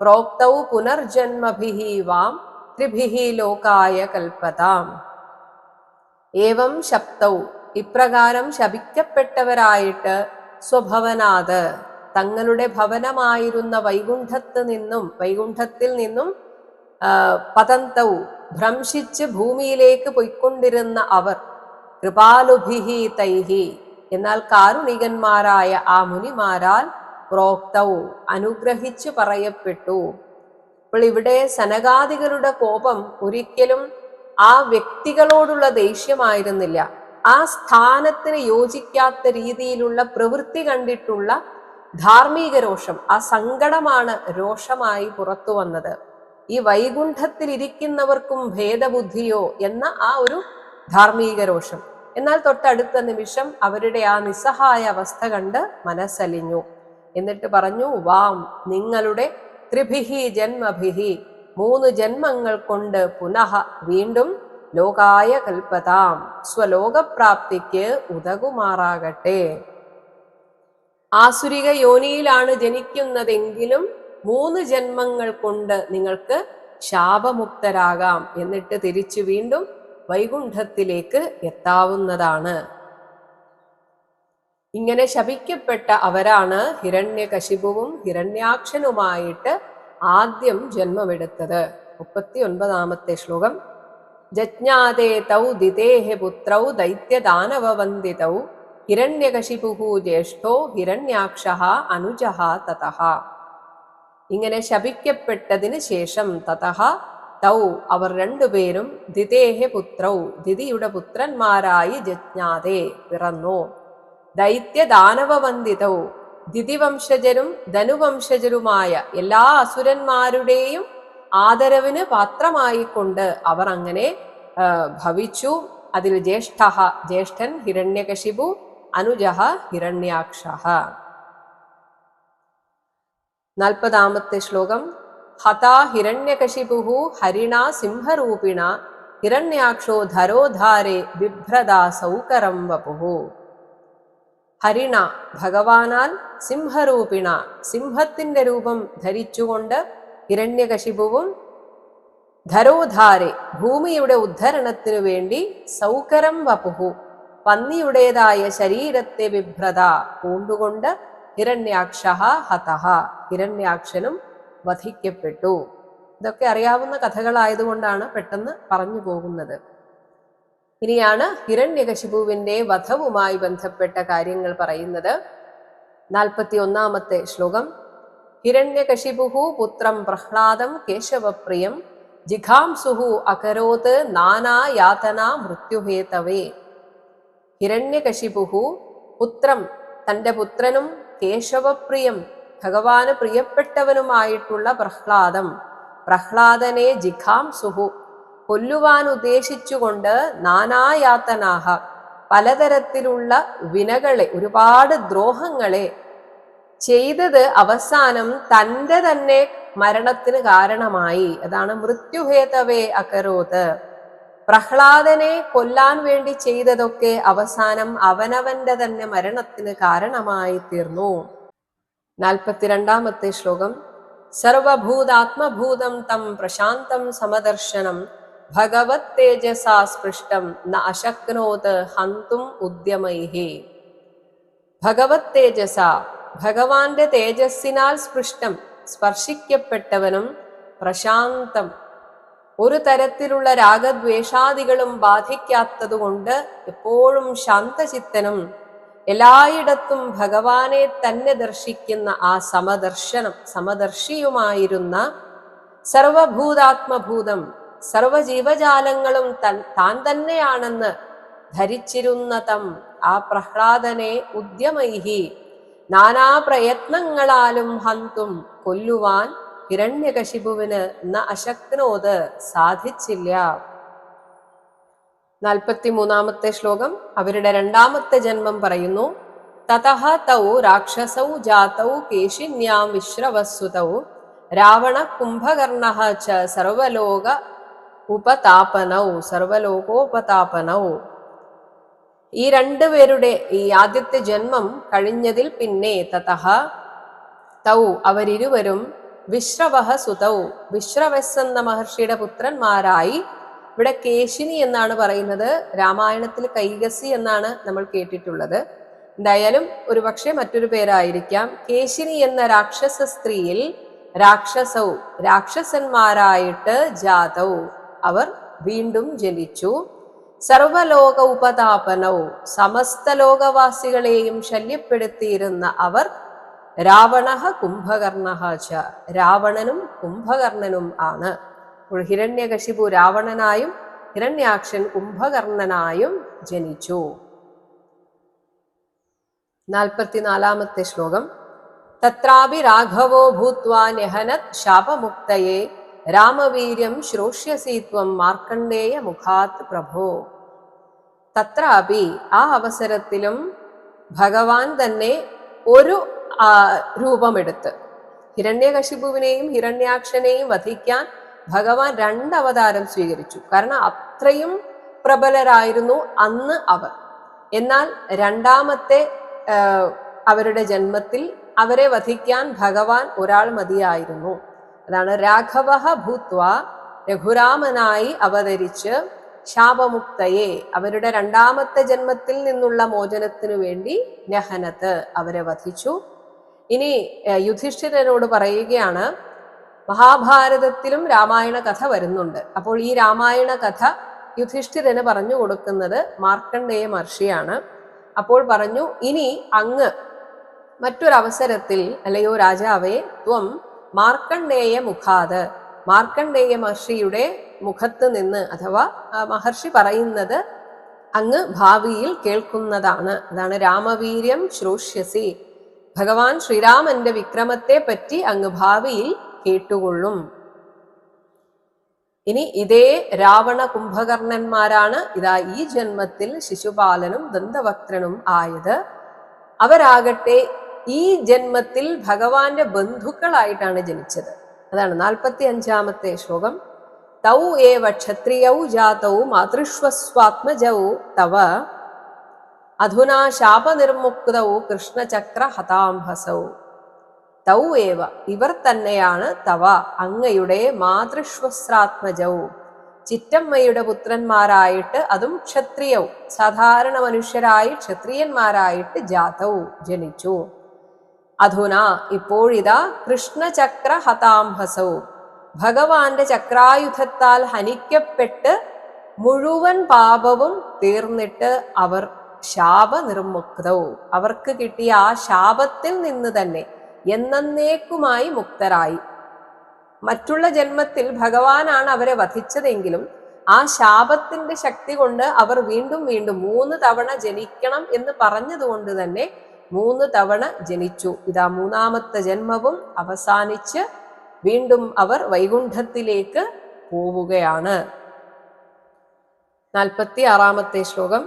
A: പ്രോക്തൗ പുനർജന്മഭിഹി വാം ത്രിഭിഹി ലോകായ കൽപ്പതാം. ഏവം ശപ്തൗ, ഇപ്രകാരം ശപിക്കപ്പെട്ടവരായിട്ട്, സ്വഭവനാത്, തങ്ങളുടെ ഭവനമായിരുന്ന വൈകുണ്ഠത്തിൽ നിന്നും പതന്തൗ, ഭ്രംശിച്ച് ഭൂമിയിലേക്ക് പൊയ്ക്കൊണ്ടിരുന്ന അവർ, കൃപാലുഭിഹി തൈഹി, എന്നാൽ കാരുണികന്മാരായ ആ മുനിമാരാൽ പ്രോക്തൗ അനുഗ്രഹിച്ചു പറയപ്പെട്ടു. അപ്പോൾ ഇവിടെ സനകാദികളുടെ കോപം ഒരിക്കലും ആ വ്യക്തികളോടുള്ള ദേഷ്യമായിരുന്നില്ല. ആ സ്ഥാനത്തിന് യോജിക്കാത്ത രീതിയിലുള്ള പ്രവൃത്തി കണ്ടിട്ടുള്ള ധാർമ്മിക രോഷം, ആ സങ്കടമാണ് രോഷമായി പുറത്തു വന്നത്. ഈ വൈകുണ്ഠത്തിൽ ഇരിക്കുന്നവർക്കും ഭേദബുദ്ധിയോ എന്ന ആ ഒരു ധാർമ്മിക രോഷം. എന്നാൽ തൊട്ടടുത്ത നിമിഷം അവരുടെ ആ നിസ്സഹായ അവസ്ഥ കണ്ട് മനസ്സലിഞ്ഞു. എന്നിട്ട് പറഞ്ഞു, വാം നിങ്ങളുടെ ത്രിഭിഹി ജന്മഭിഹി 3 ജന്മങ്ങൾ കൊണ്ട് പുനഃ വീണ്ടും ലോകായ കൽപ്പതാം സ്വലോകപ്രാപ്തിക്ക് ഉതകുമാറാകട്ടെ. ആസുരിക യോനിയിലാണ് ജനിക്കുന്നതെങ്കിലും 3 ജന്മങ്ങൾ കൊണ്ട് നിങ്ങൾക്ക് ശാപമുക്തരാകാം, എന്നിട്ട് തിരിച്ചു വീണ്ടും വൈകുണ്ഠത്തിലേക്ക് എത്താവുന്നതാണ്. ഇങ്ങനെ ശപിക്കപ്പെട്ട അവരാണ് ഹിരണ്യകശിപുവും ഹിരണ്യാക്ഷനുമായിട്ട് ആദ്യം ജന്മമെടുത്തത്. 39-ാമത്തെ ശ്ലോകം. ജജ്ഞാതേ തൗ ദിതേഹ പുത്രൗ ദൈത്യദാനവവന്ദിതൗ ഹിരണ്യകശിപുഃ ജ്യേഷ്ഠോ ഹിരണ്യാക്ഷഃ അനുജഃ തതഃ. ഇങ്ങനെ ശപിക്കപ്പെട്ടതിന് ശേഷം തതഃ തൗ അവർ രണ്ടുപേരും ദിതേഹ പുത്രൗ ദിതിയുടെ പുത്രന്മാരായി ജജ്ഞാതേ പിറന്നു. ദൈത്യദാനവവന്ദിതൗ ദിതിവംശജരും ധനുവംശജരുമായ എല്ലാ അസുരന്മാരുടെയും ആദരവിന് പാത്രമായിക്കൊണ്ട് അവർ അങ്ങനെ ഭവിച്ചു. അതിൽ ജ്യേഷ്ഠൻ ഹിരണ്യകശിപു, അനുജഃ ഹിരണ്യാക്ഷഃ. 40-ാമത്തെ ശ്ലോകം. ഹതാ ഹിരണ്യകശിപുഃ ഹരിണാ സിംഹരൂപിണ ഹിരണ്യാക്ഷോ ധരോധാരേ ബിഭ്രദാ സൗകരം വപുഃ. ഹരിണ ഭഗവാനാൽ സിംഹരൂപിണ സിംഹത്തിന്റെ രൂപം ധരിച്ചുകൊണ്ട് ഹിരണ്യകശിപുവും ധരോധാരെ ഭൂമിയുടെ ഉദ്ധരണത്തിനു വേണ്ടി സൗകരം വപുഹു പന്നിയുടേതായ ശരീരത്തെ ബിഭ്രത പൂണ്ടുകൊണ്ട് ഹിരണ്യാക്ഷഃ ഹതഃ ഹിരണ്യാക്ഷനും വധിക്കപ്പെട്ടു. ഇതൊക്കെ അറിയാവുന്ന കഥകളായതുകൊണ്ടാണ് പെട്ടെന്ന് പറഞ്ഞു പോകുന്നത്. ഇനിയാണ് ഹിരണ്യകശിപുവിന്റെ വധവുമായി ബന്ധപ്പെട്ട കാര്യങ്ങൾ പറയുന്നത്. 41-ാമത്തെ ശ്ലോകം. ഹിരണ്യകശിപുഃ പുത്രം പ്രഹ്ലാദം കേശവപ്രിയം ജിഘാംസുഃ അകരോത് നാനായാതനാ മൃത്യുഹേതവേ. ഹിരണ്യകശിപുഃ പുത്രം തന്റെ പുത്രനും കേശവപ്രിയം ഭഗവാന് പ്രിയപ്പെട്ടവനുമായിട്ടുള്ള പ്രഹ്ലാദനെ ജിഘാംസുഃ കൊല്ലുവാൻ ഉദ്ദേശിച്ചുകൊണ്ട് നാനായാതനാഹ പലതരത്തിലുള്ള വിനകളെ, ഒരുപാട് ദ്രോഹങ്ങളെ ചെയ്തത് അവസാനം തൻ്റെ തന്നെ മരണത്തിന് കാരണമായി. അതാണ് മൃത്യുഹേതവേ അകരോത്. പ്രഹ്ലാദനെ കൊല്ലാൻ വേണ്ടി ചെയ്തതൊക്കെ അവസാനം അവനവന്റെ തന്നെ മരണത്തിന് കാരണമായി തീർന്നു. 42-ാമത്തെ ശ്ലോകം. സർവഭൂതാത്മഭൂതം തം പ്രശാന്തം സമദർശനം ഭഗവത് തേജസാ സ്പൃഷ്ടം ന അശക്നോത് ഹന്തും ഉദ്യമൈഹി. ഭഗവത് തേജസ ഭഗവാന്റെ തേജസ്സിനാൽ സ്പൃഷ്ടം സ്പർശിക്കപ്പെട്ടവനും പ്രശാന്തം ഒരു തരത്തിലുള്ള രാഗദ്വേഷാദികളും ബാധിക്കാത്തതുകൊണ്ട് എപ്പോഴും ശാന്തചിത്തനും എല്ലായിടത്തും ഭഗവാനെ തന്നെ ദർശിക്കുന്ന ആ സമദർശിയുമായിരുന്ന സർവഭൂതാത്മഭൂതം സർവജീവജാലങ്ങളും താൻ തന്നെയാണെന്ന് ധരിച്ചിരുന്ന ആ പ്രഹ്ലാദനെ ഉദ്യമൈഹി നാനാ പ്രയത്നങ്ങളാലും ഹന്തും കൊല്ലുവാൻ ഹിരണ്യകശിപുവിന് ന അശക്നോത് സാധിച്ചില്ല. 43-ാമത്തെ ശ്ലോകം. അവരുടെ 2-ാമത്തെ ജന്മം പറയുന്നു. തതഃ തൗ രാക്ഷസൗ ജാതൗ കേശിന്യാം വിശ്രവസ്സുതൗ രാവണ കുംഭകർണഃ ച സർവലോകോപതാപനൗ. ഈ രണ്ടുപേരുടെ ഈ ആദ്യത്തെ ജന്മം കഴിഞ്ഞതിൽ പിന്നെ തതഃ തൗ അവരിരുവരും വിശ്രവഃ സുതൗ വിശ്രവസ് എന്ന മഹർഷിയുടെ പുത്രന്മാരായി. ഇവിടെ കേശിനി എന്നാണ് പറയുന്നത്. രാമായണത്തിൽ കൈകസി എന്നാണ് നമ്മൾ കേട്ടിട്ടുള്ളത്. എന്തായാലും ഒരുപക്ഷെ മറ്റൊരു പേരായിരിക്കാം. കേശിനി എന്ന രാക്ഷസ സ്ത്രീയിൽ രാക്ഷസന്മാരായിട്ട് ജാതൗ അവർ വീണ്ടും ജനിച്ചു. സർവലോക ഉപതാപനൗ സമസ്ത ലോകവാസികളെയും ശല്യപ്പെടുത്തിയിരുന്ന അവർ രാവണഃ കുംഭകർണഃ ച, രാവണനും കുംഭകർണനും ആണ്. അപ്പോൾ ഹിരണ്യകശിപു രാവണനായും ഹിരണ്യാക്ഷൻ കുംഭകർണനായും ജനിച്ചു. 44-ാമത്തെ ശ്ലോകം. തത്രാപി രാഘവോ ഭൂത്വാ ന്യഹനത് ശാപമുക്തയേ രാമവീര്യം ശ്രോഷ്യസി ത്വം മാർക്കണ്ഡേയ മുഖാത് പ്രഭോ. തത്രാപി, ആ അവസരത്തിലും ഭഗവാൻ തന്നെ ഒരു രൂപമെടുത്ത് ഹിരണ്യകശിപുവിനെയും ഹിരണ്യാക്ഷനെയും വധിക്കാൻ ഭഗവാൻ 2 അവതാരം സ്വീകരിച്ചു. കാരണം അത്രയും പ്രബലരായിരുന്നു അന്ന് അവർ. എന്നാൽ 2ാമത്തെ അവരുടെ ജന്മത്തിൽ അവരെ വധിക്കാൻ ഭഗവാൻ ഒരാൾ മതിയായിരുന്നു. അതാണ് രാഘവഃ ഭൂത്വാ, രഘുരാമനായി അവതരിച്ച് ശാപമുക്തയെ, അവരുടെ 2ാമത്തെ ജന്മത്തിൽ നിന്നുള്ള മോചനത്തിനു വേണ്ടി നഹനത്ത്, അവരെ വധിച്ചു. ഇനി യുധിഷ്ഠിരനോട് പറയുകയാണ്, മഹാഭാരതത്തിലും രാമായണ കഥ വരുന്നുണ്ട്. അപ്പോൾ ഈ രാമായണ കഥ യുധിഷ്ഠിരന് പറഞ്ഞു കൊടുക്കുന്നത് മാർക്കണ്ഡേയ മഹർഷിയാണ്. അപ്പോൾ പറഞ്ഞു, ഇനി അങ്ങ് മറ്റൊരവസരത്തിൽ, അല്ലയോ രാജാവേ, ത്വം മാർക്കണ്ഡേയ മുഖാത്, മാർക്കണ്ഡേയ മഹർഷിയുടെ മുഖത്ത് നിന്ന്, അഥവാ മഹർഷി പറയുന്നത് അങ്ങ് ഭാവിയിൽ കേൾക്കുന്നതാണ്. അതാണ് രാമവീര്യം ശ്രോഷ്യസി, ഭഗവാൻ ശ്രീരാമന്റെ വിക്രമത്തെ പറ്റി അങ്ങ് ഭാവിയിൽ കേട്ടുകൊള്ളും. ഇനി ഇതേ രാവണ കുംഭകർണന്മാരാണ് ഇതാ ഈ ജന്മത്തിൽ ശിശുപാലനും ദന്തവക്ത്രനും ആയത്. അവരാകട്ടെ ഈ ജന്മത്തിൽ ഭഗവാന്റെ ബന്ധുക്കളായിട്ടാണ് ജനിച്ചത്. അതാണ് 45-ാമത്തെ ശ്ലോകം. തൗ ഏവ ക്ഷത്രിയൗ ജാതൗ മാതൃഷ്വസ്വാത്മജൗ തവ അധുനാ ശാപനിർമുക്തൗ കൃഷ്ണചക്ര ഹതാംഭസൗ. തൗ ഏവ, ഇവർ തന്നെയാണ്, തവ അങ്ങയുടെ, മാതൃഷ്വസ്രാത്മജൗ ചിറ്റമ്മയുടെ പുത്രന്മാരായിട്ട്, അതും ക്ഷത്രിയവും സാധാരണ മനുഷ്യരായി ക്ഷത്രിയന്മാരായിട്ട് ജാതൗ ജനിച്ചു. അധുന ഇപ്പോഴിതാ, കൃഷ്ണചക്ര ഹതാംഭസൗ ഭഗവാന്റെ ചക്രായുധത്താൽ ഹനിക്കപ്പെട്ട് മുഴുവൻ പാപവും തീർന്നിട്ട് അവർ ശാപനിർമുക്തൗ, അവർക്ക് കിട്ടിയ ആ ശാപത്തിൽ നിന്ന് തന്നെ എന്നേക്കുമായി മുക്തരായി. മറ്റുള്ള ജന്മത്തിൽ ഭഗവാനാണ് അവരെ വധിച്ചതെങ്കിലും ആ ശാപത്തിന്റെ ശക്തി കൊണ്ട് അവർ വീണ്ടും വീണ്ടും 3 തവണ ജനിക്കണം എന്ന് പറഞ്ഞതുകൊണ്ട് തന്നെ 3 തവണ ജനിച്ചു. ഇതാ 3ാമത്തെ ജന്മവും അവസാനിച്ച് വീണ്ടും അവർ വൈകുണ്ഠത്തിലേക്ക് പോവുകയാണ്. 46-ാമത്തെ ശ്ലോകം.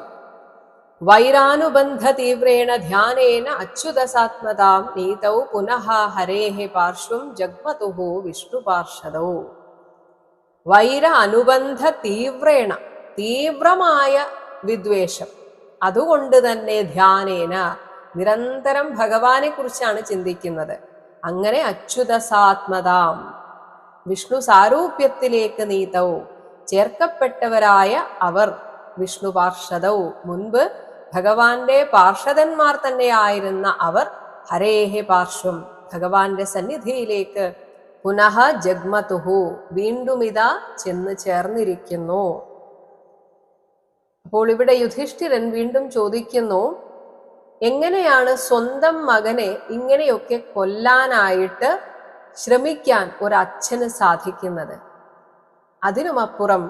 A: വൈരാനുബന്ധ തീവ്രേണ ധ്യാനേന അച്യുതസാത്മതാം നീതൗ പുനഃ ഹരേഹ പാർശ്വം ജഗ്മതുഹു വിഷ്ണുപാർഷദൗ. വൈര അനുബന്ധ തീവ്രേണ, തീവ്രമായ വിദ്വേഷം, അതുകൊണ്ട് തന്നെ ധ്യാനേന, നിരന്തരം ഭഗവാനെ കുറിച്ചാണ് ചിന്തിക്കുന്നത്. അങ്ങനെ അച്യുതസാത്മതാം, വിഷ്ണു സാരൂപ്യത്തിലേക്ക് നീതൗ ചേർക്കപ്പെട്ടവരായ അവർ, വിഷ്ണു പാർഷദൗ മുൻപ് ഭഗവാന്റെ പാർഷദന്മാർ തന്നെയായിരുന്ന അവർ, ഹരേഹ പാർശ്വം ഭഗവാന്റെ സന്നിധിയിലേക്ക്, പുനഃ ജഗ്മതുഹു വീണ്ടും ഇതാ ചെന്ന് ചേർന്നിരിക്കുന്നു. അപ്പോൾ ഇവിടെ യുധിഷ്ഠിരൻ വീണ്ടും ചോദിക്കുന്നു, എങ്ങനെയാണ് സ്വന്തം മകനെ ഇങ്ങനെയൊക്കെ കൊല്ലാനായിട്ട് ശ്രമിക്കാൻ ഒരച്ഛന് സാധിക്കുന്നത്? അതിനുമപ്പുറം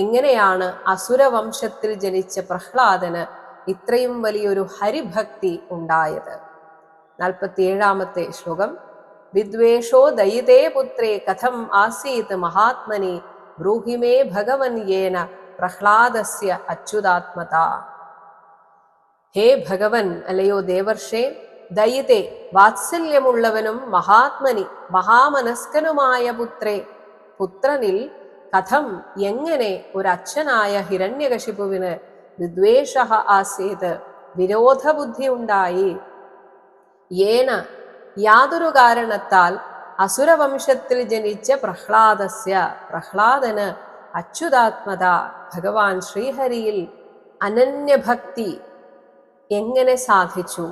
A: എങ്ങനെയാണ് അസുരവംശത്തിൽ ജനിച്ച പ്രഹ്ലാദന് ഇത്രയും വലിയൊരു ഹരിഭക്തി ഉണ്ടായത്? 47-ാമത്തെ ശ്ലോകം. വിദ്വേഷോ ദയിതേ പുത്രേ കഥം ആസീത് മഹാത്മനി ബ്രൂഹിമേ ഭഗവൻ യേന പ്രഹ്ലാദസ്യ അച്യുതാത്മത. ഹേ ഭഗവൻ, അല്ലയോ ദേവർഷേ, ദയിതേ വാത്സല്യമുള്ളവനും മഹാത്മനി മഹാമനസ്കനുമായ പുത്രേ, പുത്രനിൽ കഥം എങ്ങനെ ഒരച്ഛനായ ഹിരണ്യകശിപുവിന് വിദ്വേഷ ആസീത് വിരോധബുദ്ധി ഉണ്ടായി, യേന യാതൊരു കാരണത്താൽ അസുരവംശത്തിൽ ജനിച്ച പ്രഹ്ലാദസ്യ പ്രഹ്ലാദന് അച്യുതാത്മത ഭഗവാൻ ശ്രീഹരിയിൽ അനന്യഭക്തി എങ്ങനെ സാധിച്ചു?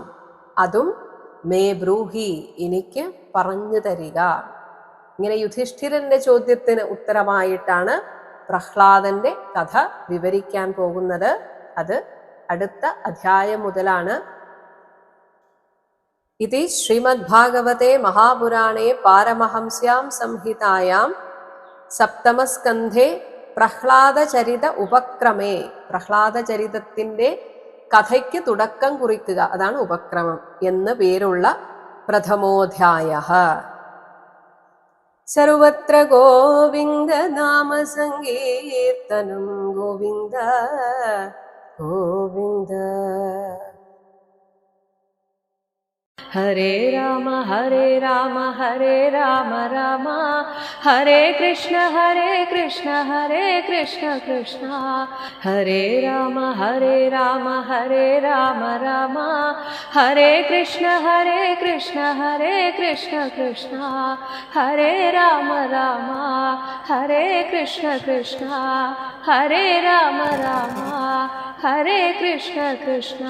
A: അതും മേ ബ്രൂഹി എനിക്ക് പറഞ്ഞു തരിക. ഇങ്ങനെ യുധിഷ്ഠിരന്റെ ചോദ്യത്തിന് ഉത്തരമായിട്ടാണ് പ്രഹ്ലാദന്റെ കഥ വിവരിക്കാൻ പോകുന്നത്. അത് അടുത്ത അധ്യായം മുതലാണ്. इति श्रीमद्भागवते महापुराणे पारमहंस्यां संहितायां सप्तमस्कन्धे പ്രഹ്ലാദചരിത ഉപക്രമേ, പ്രഹ്ലാദചരിതത്തിൻ്റെ കഥയ്ക്ക് തുടക്കം കുറിക്കുക, അതാണ് ഉപക്രമം എന്ന് പേരുള്ള പ്രഥമോധ്യായഃ. സർവത്ര ഗോവിന്ദ നാമ സങ്കീർത്തനം, ഗോവിന്ദ ഗോവിന്ദ. ഹരേ രാമ ഹരേ രാമ ഹരേ രാമ രാമ ഹരേ കൃഷ്ണ ഹരേ കൃഷ്ണ ഹരേ കൃഷ്ണ കൃഷ്ണ. ഹരേ രാമ ഹരേ രാമ ഹരേ രാമ രാമ ഹരേ കൃഷ്ണ ഹരേ കൃഷ്ണ ഹരേ കൃഷ്ണ കൃഷ്ണ. ഹരേ രാമ രാമ ഹരേ കൃഷ്ണ കൃഷ്ണ ഹരേ രാമ രാമ ഹരേ കൃഷ്ണ കൃഷ്ണ.